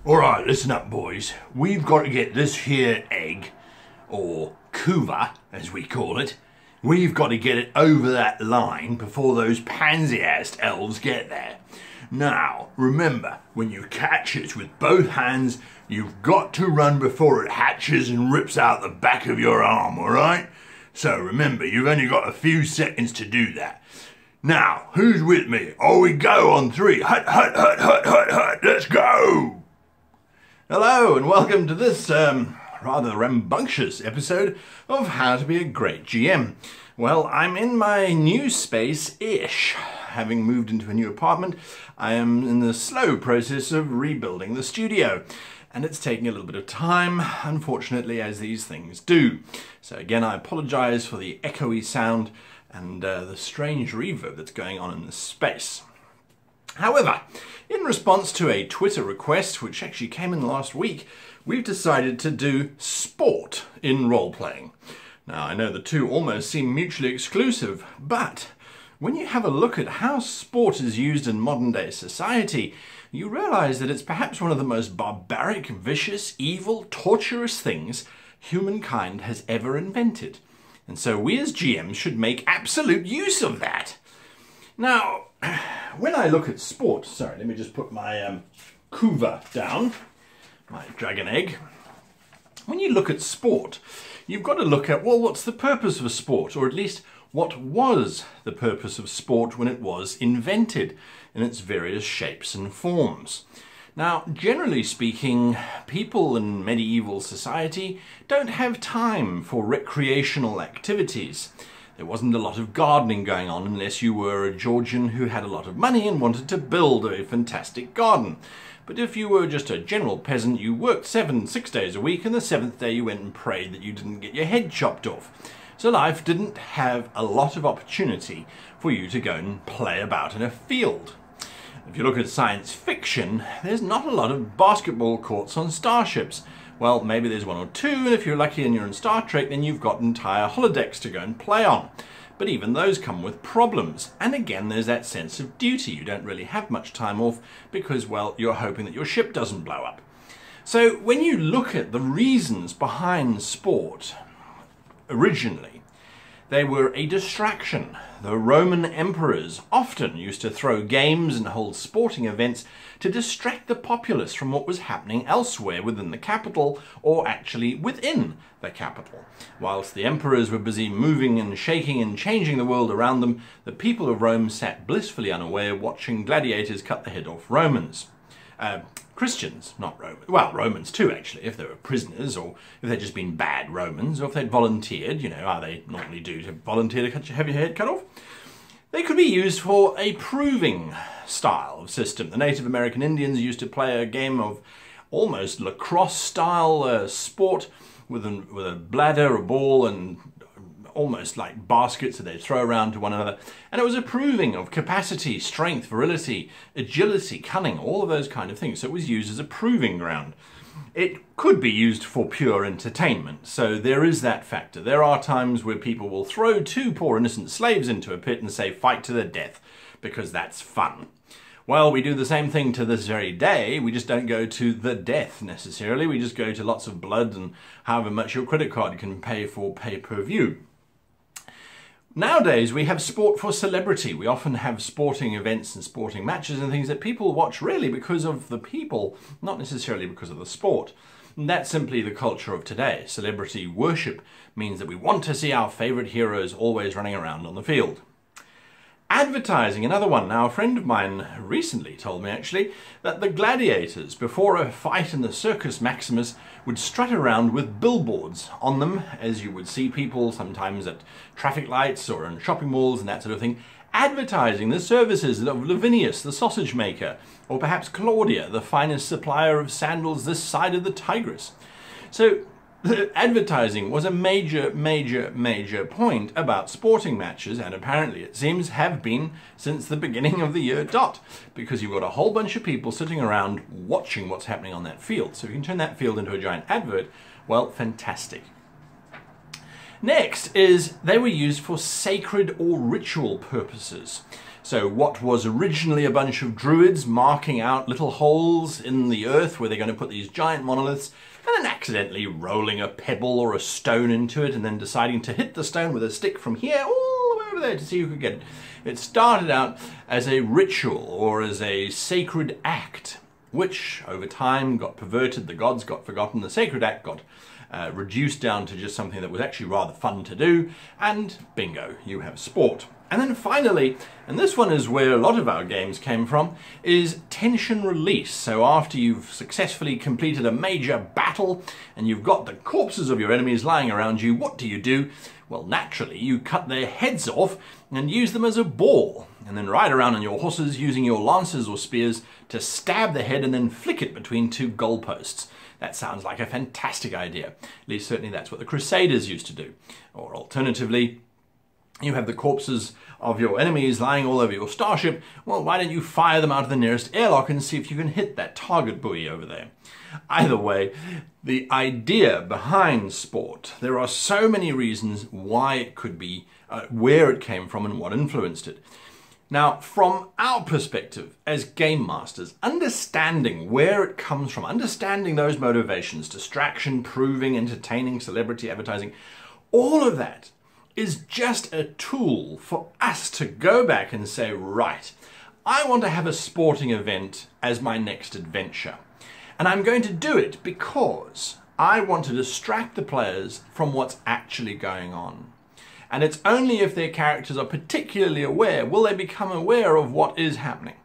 Alright, listen up boys. We've got to get this here egg, or couva as we call it, we've got to get it over that line before those pansy-assed elves get there. Now, remember, when you catch it with both hands, you've got to run before it hatches and rips out the back of your arm, alright? So remember, you've only got a few seconds to do that. Now, who's with me? Oh, we go on three. Hut, hut, hut, hut, hut, hut. Let's go! Hello and welcome to this rather rambunctious episode of How to Be a Great GM. Well, I'm in my new space-ish. Having moved into a new apartment, I am in the slow process of rebuilding the studio. And it's taking a little bit of time, unfortunately, as these things do. So again, I apologise for the echoey sound and the strange reverb that's going on in this space. However, in response to a Twitter request, which actually came in last week, we've decided to do sport in role-playing. Now, I know the two almost seem mutually exclusive, but when you have a look at how sport is used in modern-day society, you realise that it's perhaps one of the most barbaric, vicious, evil, torturous things humankind has ever invented. And so we as GMs should make absolute use of that. Now, when I look at sport, sorry, let me just put my couva down, my dragon egg. When you look at sport, you've got to look at, well, what's the purpose of sport? Or at least, what was the purpose of sport when it was invented in its various shapes and forms? Now, generally speaking, people in medieval society don't have time for recreational activities. There wasn't a lot of gardening going on unless you were a Georgian who had a lot of money and wanted to build a fantastic garden. But if you were just a general peasant, you worked 6 days a week, and the 7th day you went and prayed that you didn't get your head chopped off. So life didn't have a lot of opportunity for you to go and play about in a field. If you look at science fiction, there's not a lot of basketball courts on starships. Well, maybe there's one or two, and if you're lucky and you're in Star Trek, then you've got entire holodecks to go and play on. But even those come with problems. And again, there's that sense of duty. You don't really have much time off because, well, you're hoping that your ship doesn't blow up. So when you look at the reasons behind sport, originally, they were a distraction. The Roman emperors often used to throw games and hold sporting events to distract the populace from what was happening elsewhere within the capital, or actually within the capital. Whilst the emperors were busy moving and shaking and changing the world around them, the people of Rome sat blissfully unaware watching gladiators cut the head off Romans. Christians, not Romans. Well, Romans too, actually, if they were prisoners, or if they'd just been bad Romans, or if they'd volunteered, you know, how they normally do to volunteer to have your head cut off. They could be used for a proving style of system. The Native American Indians used to play a game of almost lacrosse-style sport with a bladder, a ball, and almost like baskets that they'd throw around to one another. And it was a proving of capacity, strength, virility, agility, cunning, all of those kind of things. So it was used as a proving ground. It could be used for pure entertainment, so there is that factor. There are times where people will throw two poor innocent slaves into a pit and say, fight to the death, because that's fun. Well, we do the same thing to this very day. We just don't go to the death necessarily. We just go to lots of blood and however much your credit card can pay for pay-per-view. Nowadays, we have sport for celebrity. We often have sporting events and sporting matches and things that people watch really because of the people, not necessarily because of the sport. And that's simply the culture of today. Celebrity worship means that we want to see our favourite heroes always running around on the field. Advertising, another one. Now, a friend of mine recently told me, actually, that the gladiators, before a fight in the Circus Maximus, would strut around with billboards on them, as you would see people sometimes at traffic lights or in shopping malls and that sort of thing, advertising the services of Lavinius, the sausage maker, or perhaps Claudia, the finest supplier of sandals this side of the Tigris. So, advertising was a major point about sporting matches, and apparently it seems have been since the beginning of the year dot, because you've got a whole bunch of people sitting around watching what's happening on that field. So if you can turn that field into a giant advert, well, fantastic. Next is they were used for sacred or ritual purposes. So what was originally a bunch of druids marking out little holes in the earth where they're going to put these giant monoliths, and then accidentally rolling a pebble or a stone into it and then deciding to hit the stone with a stick from here all the way over there to see who could get it. It started out as a ritual or as a sacred act, which over time got perverted, the gods got forgotten, the sacred act got reduced down to just something that was actually rather fun to do, and bingo, you have sport. And then finally, and this one is where a lot of our games came from, is tension release. So after you've successfully completed a major battle and you've got the corpses of your enemies lying around you, what do? Well, naturally, you cut their heads off and use them as a ball, and then ride around on your horses using your lances or spears to stab the head and then flick it between two goalposts. That sounds like a fantastic idea. At least certainly that's what the Crusaders used to do. Or alternatively, you have the corpses of your enemies lying all over your starship. Well, why don't you fire them out of the nearest airlock and see if you can hit that target buoy over there? Either way, the idea behind sport, there are so many reasons why it could be, where it came from and what influenced it. Now, from our perspective as game masters, understanding where it comes from, understanding those motivations, distraction, proving, entertaining, celebrity, advertising, all of that is just a tool for us to go back and say, right, I want to have a sporting event as my next adventure. And I'm going to do it because I want to distract the players from what's actually going on. And it's only if their characters are particularly aware will they become aware of what is happening.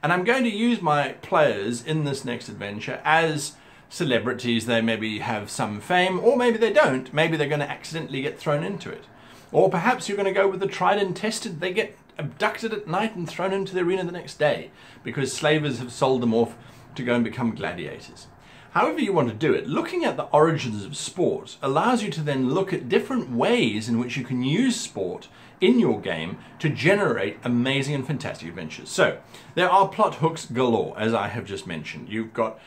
And I'm going to use my players in this next adventure as celebrities. They maybe have some fame, or maybe they don't. Maybe they're going to accidentally get thrown into it. Or perhaps you're going to go with the tried and tested. They get abducted at night and thrown into the arena the next day because slavers have sold them off to go and become gladiators. However you want to do it, looking at the origins of sport allows you to then look at different ways in which you can use sport in your game to generate amazing and fantastic adventures. So there are plot hooks galore, as I have just mentioned. You've got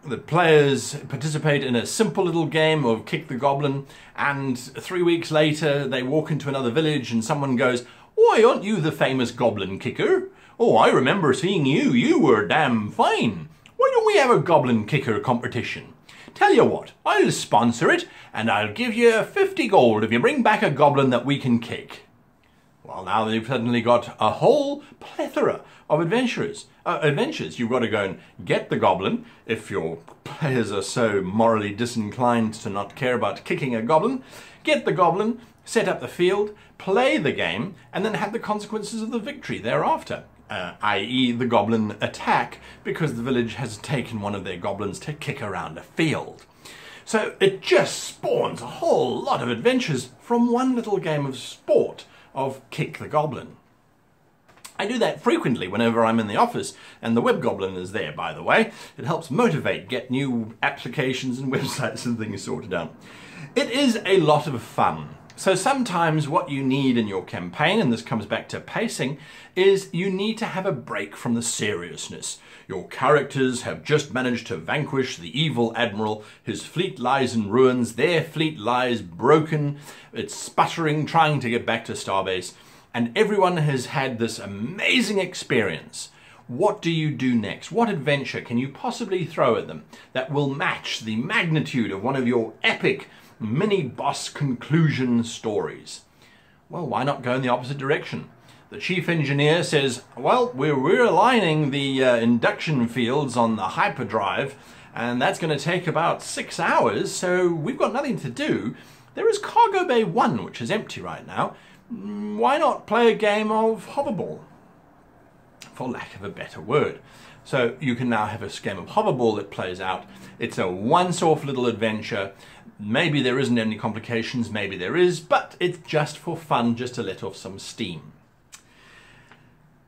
the players participate in a simple little game of kick the goblin, and 3 weeks later they walk into another village and someone goes, "Why, aren't you the famous goblin kicker? Oh, I remember seeing you. You were damn fine. Why don't we have a goblin kicker competition? Tell you what, I'll sponsor it, and I'll give you 50 gold if you bring back a goblin that we can kick." Well, now they've suddenly got a whole plethora of adventures. You've got to go and get the goblin, if your players are so morally disinclined to not care about kicking a goblin. Get the goblin, set up the field, play the game, and then have the consequences of the victory thereafter. I.e. the goblin attack, because the village has taken one of their goblins to kick around a field. So it just spawns a whole lot of adventures from one little game of sport of kick the goblin. I do that frequently whenever I'm in the office, and the web goblin is there, by the way. It helps motivate, get new applications and websites and things sorted out. It is a lot of fun. So sometimes what you need in your campaign, and this comes back to pacing, is you need to have a break from the seriousness. Your characters have just managed to vanquish the evil admiral. His fleet lies in ruins. Their fleet lies broken. It's sputtering, trying to get back to Starbase. And everyone has had this amazing experience. What do you do next? What adventure can you possibly throw at them that will match the magnitude of one of your epic mini-boss conclusion stories? Well, why not go in the opposite direction? The chief engineer says, well, we're realigning the induction fields on the hyperdrive, and that's going to take about 6 hours, so we've got nothing to do. There is Cargo Bay 1, which is empty right now. Why not play a game of hoverball? For lack of a better word. So you can now have a game of hoverball that plays out. It's a once-off little adventure. Maybe there isn't any complications, maybe there is, but it's just for fun, just to let off some steam.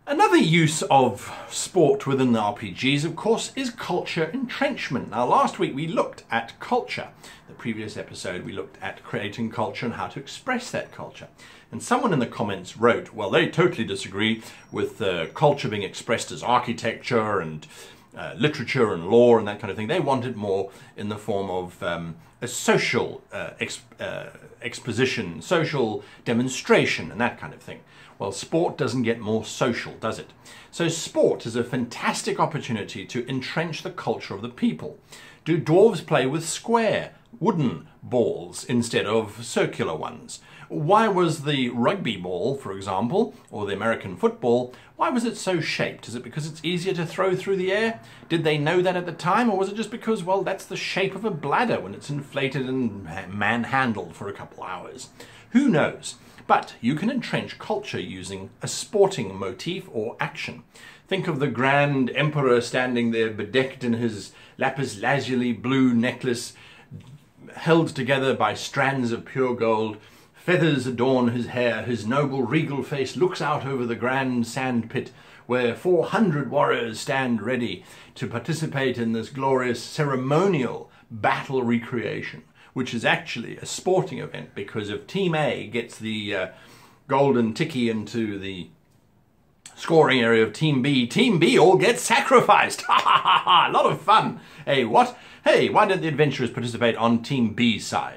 Another use of sport within the RPGs, of course, is culture entrenchment. Now, last week we looked at culture. The previous episode we looked at creating culture and how to express that culture. And someone in the comments wrote, well, they totally disagree with culture being expressed as architecture and literature and law and that kind of thing. They want it more in the form of a social exposition, social demonstration and that kind of thing. Well, sport doesn't get more social, does it? So sport is a fantastic opportunity to entrench the culture of the people. Do dwarves play with square, wooden balls instead of circular ones? Why was the rugby ball, for example, or the American football, why was it so shaped? Is it because it's easier to throw through the air? Did they know that at the time, or was it just because, well, that's the shape of a bladder when it's inflated and manhandled for a couple hours? Who knows? But you can entrench culture using a sporting motif or action. Think of the grand emperor standing there bedecked in his lapis lazuli blue necklace, held together by strands of pure gold. Feathers adorn his hair. His noble regal face looks out over the grand sand pit where 400 warriors stand ready to participate in this glorious ceremonial battle recreation, which is actually a sporting event, because if Team A gets the golden ticky into the scoring area of Team B all gets sacrificed. Ha ha ha ha! A lot of fun. Hey, what? Hey, why don't the adventurers participate on Team B's side?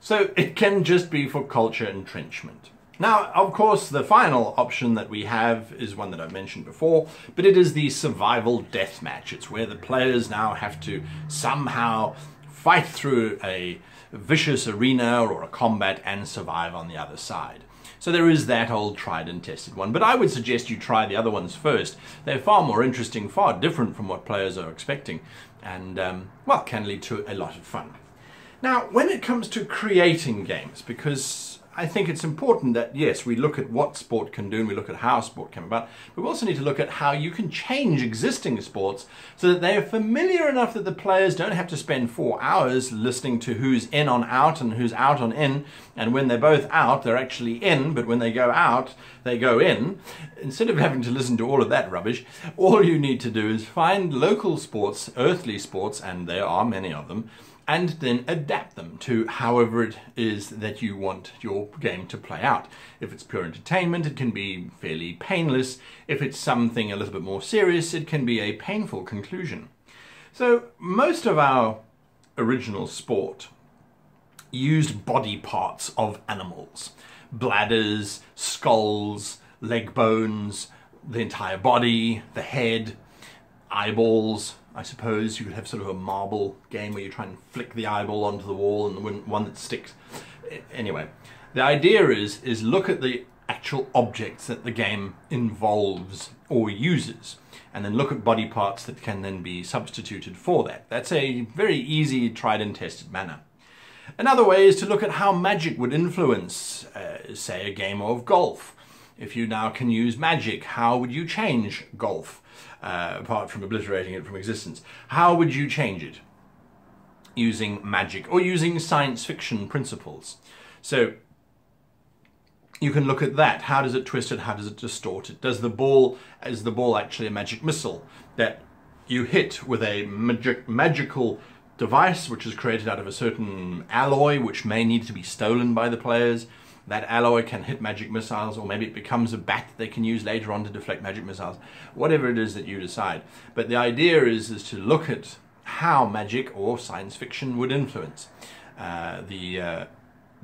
So it can just be for culture entrenchment. Now, of course, the final option that we have is one that I've mentioned before, but it is the survival deathmatch. It's where the players now have to somehow fight through a vicious arena or a combat and survive on the other side. So there is that old tried and tested one, but I would suggest you try the other ones first. They're far more interesting, far different from what players are expecting, and, well, can lead to a lot of fun. Now, when it comes to creating games, because I think it's important that, yes, we look at what sport can do and we look at how sport came about, but we also need to look at how you can change existing sports so that they are familiar enough that the players don't have to spend 4 hours listening to who's in on out and who's out on in, and when they're both out, they're actually in, but when they go out, they go in. Instead of having to listen to all of that rubbish, all you need to do is find local sports, earthly sports, and there are many of them, and then adapt them to however it is that you want your game to play out. If it's pure entertainment, it can be fairly painless. If it's something a little bit more serious, it can be a painful conclusion. So most of our original sport used body parts of animals. Bladders, skulls, leg bones, the entire body, the head, eyeballs. I suppose you could have sort of a marble game where you try and flick the eyeball onto the wall and the one that sticks. Anyway, the idea is look at the actual objects that the game involves or uses, and then look at body parts that can then be substituted for that. That's a very easy, tried and tested manner. Another way is to look at how magic would influence, say, a game of golf. If you now can use magic, how would you change golf? Apart from obliterating it from existence. How would you change it? Using magic or using science fiction principles. So you can look at that. How does it twist it? How does it distort it? Is the ball actually a magic missile that you hit with a magical device which is created out of a certain alloy which may need to be stolen by the players? That alloy can hit magic missiles, or maybe it becomes a bat they can use later on to deflect magic missiles. Whatever it is that you decide. But the idea is to look at how magic or science fiction would influence the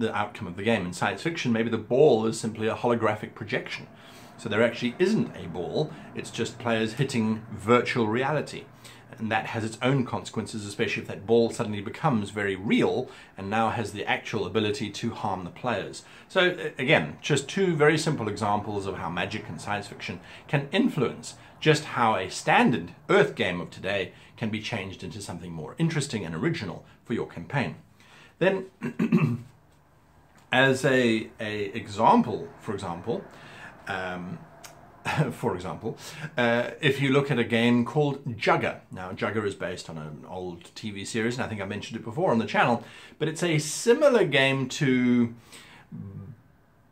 outcome of the game. In science fiction, maybe the ball is simply a holographic projection. So there actually isn't a ball, it's just players hitting virtual reality. And that has its own consequences, especially if that ball suddenly becomes very real and now has the actual ability to harm the players. So again, just two very simple examples of how magic and science fiction can influence just how a standard Earth game of today can be changed into something more interesting and original for your campaign. Then, as a example, for example, if you look at a game called Jagger. Now, Jagger is based on an old TV series, and I think I mentioned it before on the channel, but it's a similar game to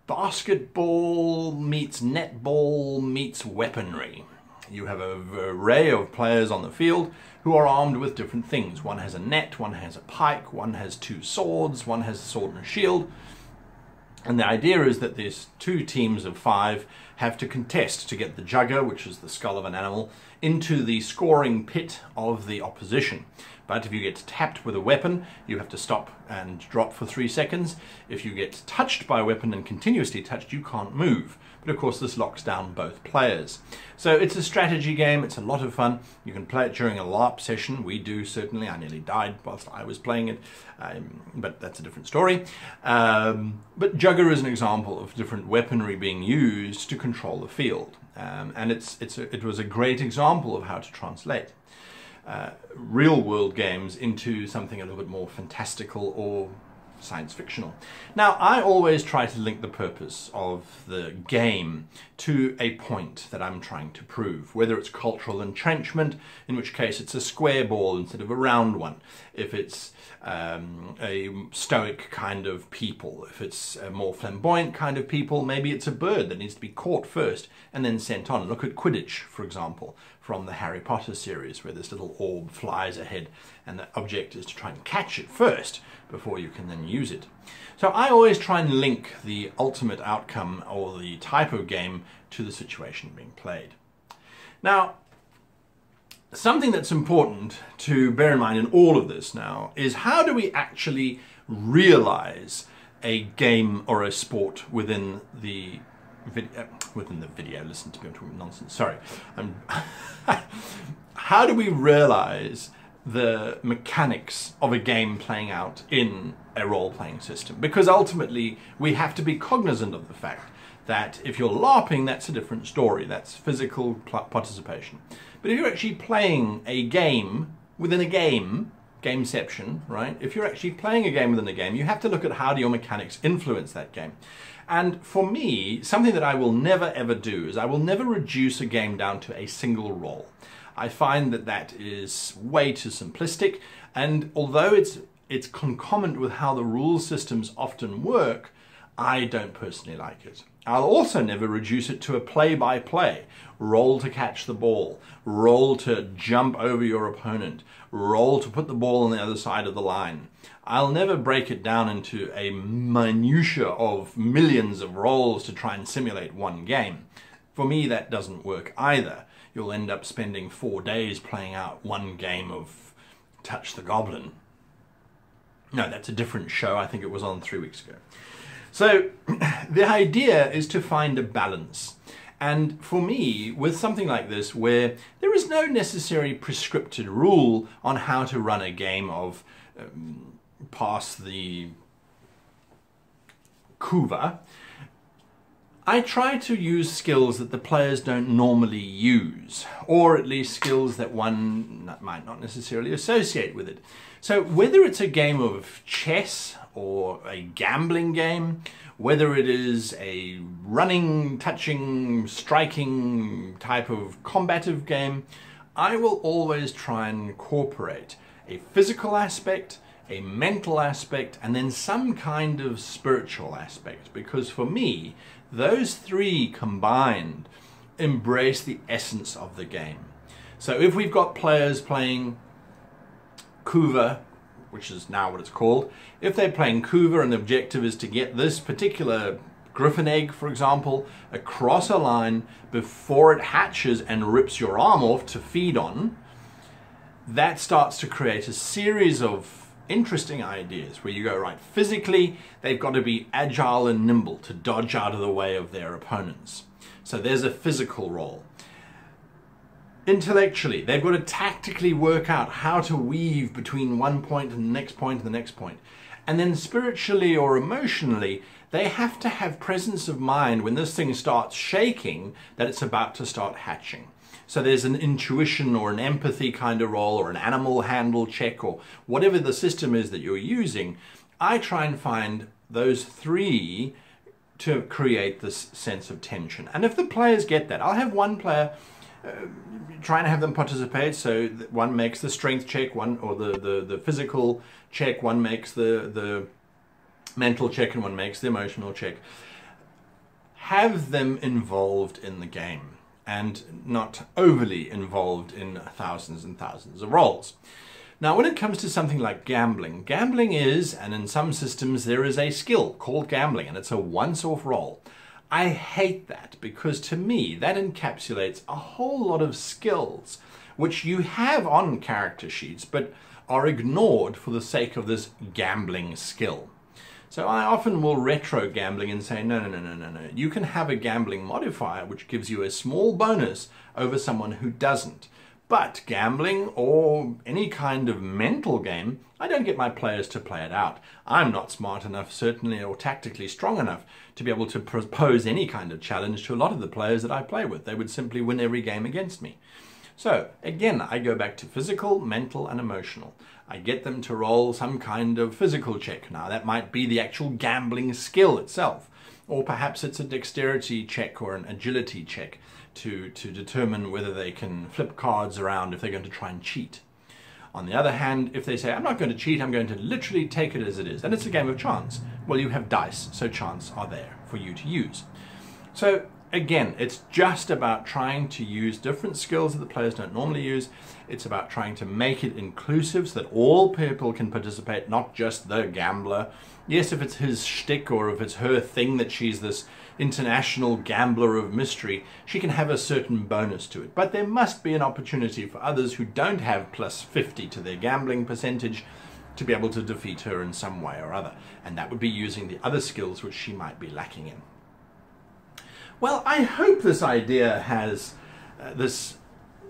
basketball meets netball meets weaponry. You have an array of players on the field who are armed with different things. One has a net, one has a pike, one has 2 swords, one has a sword and a shield. And the idea is that there's 2 teams of 5 have to contest to get the Jagger, which is the skull of an animal, into the scoring pit of the opposition. But if you get tapped with a weapon, you have to stop and drop for 3 seconds. If you get touched by a weapon and continuously touched, you can't move. But of course this locks down both players. So it's a strategy game, it's a lot of fun. You can play it during a LARP session. We do, certainly. I nearly died whilst I was playing it, but that's a different story. But Jagger is an example of different weaponry being used to control the field. And it was a great example of how to translate real-world games into something a little bit more fantastical or science fictional. Now, I always try to link the purpose of the game to a point that I'm trying to prove, whether it's cultural entrenchment, in which case it's a square ball instead of a round one, if it's a stoic kind of people, if it's a more flamboyant kind of people, maybe it's a bird that needs to be caught first and then sent on. Look at Quidditch, for example, from the Harry Potter series, where this little orb flies ahead and the object is to try and catch it first before you can then use it. So I always try and link the ultimate outcome or the type of game to the situation being played. Now, something that's important to bear in mind in all of this now is, how do we actually realize a game or a sport within the video? Listen to me, I'm talking nonsense. Sorry. How do we realize the mechanics of a game playing out in a role-playing system? Because ultimately we have to be cognizant of the fact that if you're LARPing, that's a different story. That's physical participation. But if you're actually playing a game within a game, gameception, right? If you're actually playing a game within a game, you have to look at how do your mechanics influence that game. And for me, something that I will never ever do is I will never reduce a game down to a single role. I find that that is way too simplistic, and although it's concomitant with how the rule systems often work, I don't personally like it. I'll also never reduce it to a play-by-play. Roll to catch the ball, roll to jump over your opponent, roll to put the ball on the other side of the line. I'll never break it down into a minutiae of millions of rolls to try and simulate one game. For me, that doesn't work either. You'll end up spending 4 days playing out one game of Touch the Goblin. No, that's a different show. I think it was on 3 weeks ago. So the idea is to find a balance. And for me, with something like this, where there is no necessary prescripted rule on how to run a game of pass the Kuva, I try to use skills that the players don't normally use, or at least skills that one might not necessarily associate with it. So whether it's a game of chess or a gambling game, whether it is a running, touching, striking type of combative game, I will always try and incorporate a physical aspect, a mental aspect, and then some kind of spiritual aspect, because for me, those three combined embrace the essence of the game. So if we've got players playing Kuva, which is now what it's called, if they're playing Kuva and the objective is to get this particular griffin egg, for example, across a line before it hatches and rips your arm off to feed on, that starts to create a series of interesting ideas where you go, right, physically they've got to be agile and nimble to dodge out of the way of their opponents. So there's a physical role. Intellectually, they've got to tactically work out how to weave between one point and the next point and the next point. And then spiritually or emotionally, they have to have presence of mind when this thing starts shaking that it's about to start hatching. So there's an intuition or an empathy kind of role, or an animal handle check, or whatever the system is that you're using. I try and find those three to create this sense of tension. And if the players get that, I'll have one player trying to have them participate. So one makes the strength check, one or the physical check, one makes the mental check, and one makes the emotional check. Have them involved in the game and not overly involved in thousands and thousands of rolls. Now, when it comes to something like gambling, gambling is, and in some systems there is a skill called gambling, and it's a once-off roll. I hate that, because to me that encapsulates a whole lot of skills which you have on character sheets but are ignored for the sake of this gambling skill. So I often will retro gambling and say, no. You can have a gambling modifier which gives you a small bonus over someone who doesn't. But gambling, or any kind of mental game, I don't get my players to play it out. I'm not smart enough, certainly, or tactically strong enough to be able to propose any kind of challenge to a lot of the players that I play with. They would simply win every game against me. So, again, I go back to physical, mental, and emotional. I get them to roll some kind of physical check. Now, that might be the actual gambling skill itself, or perhaps it's a dexterity check or an agility check to determine whether they can flip cards around if they're going to try and cheat. On the other hand, if they say, I'm not going to cheat, I'm going to literally take it as it is, and it's a game of chance, well, you have dice, so chance are there for you to use. So, again, it's just about trying to use different skills that the players don't normally use. It's about trying to make it inclusive so that all people can participate, not just the gambler. Yes, if it's his shtick or if it's her thing that she's this international gambler of mystery, she can have a certain bonus to it. But there must be an opportunity for others who don't have plus 50 to their gambling percentage to be able to defeat her in some way or other. And that would be using the other skills which she might be lacking in. Well, I hope this idea has this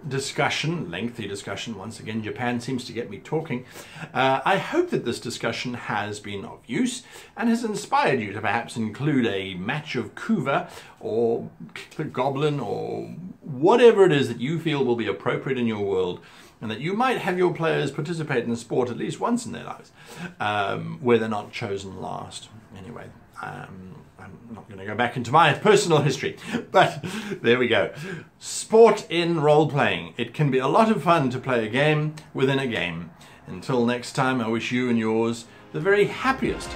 discussion, lengthy discussion, once again, Japan seems to get me talking. I hope that this discussion has been of use and has inspired you to perhaps include a match of Kuva or the Goblin or whatever it is that you feel will be appropriate in your world, and that you might have your players participate in the sport at least once in their lives, where they're not chosen last. Anyway, I'm not going to go back into my personal history, but there we go. Sport in role-playing. It can be a lot of fun to play a game within a game. Until next time, I wish you and yours the very happiest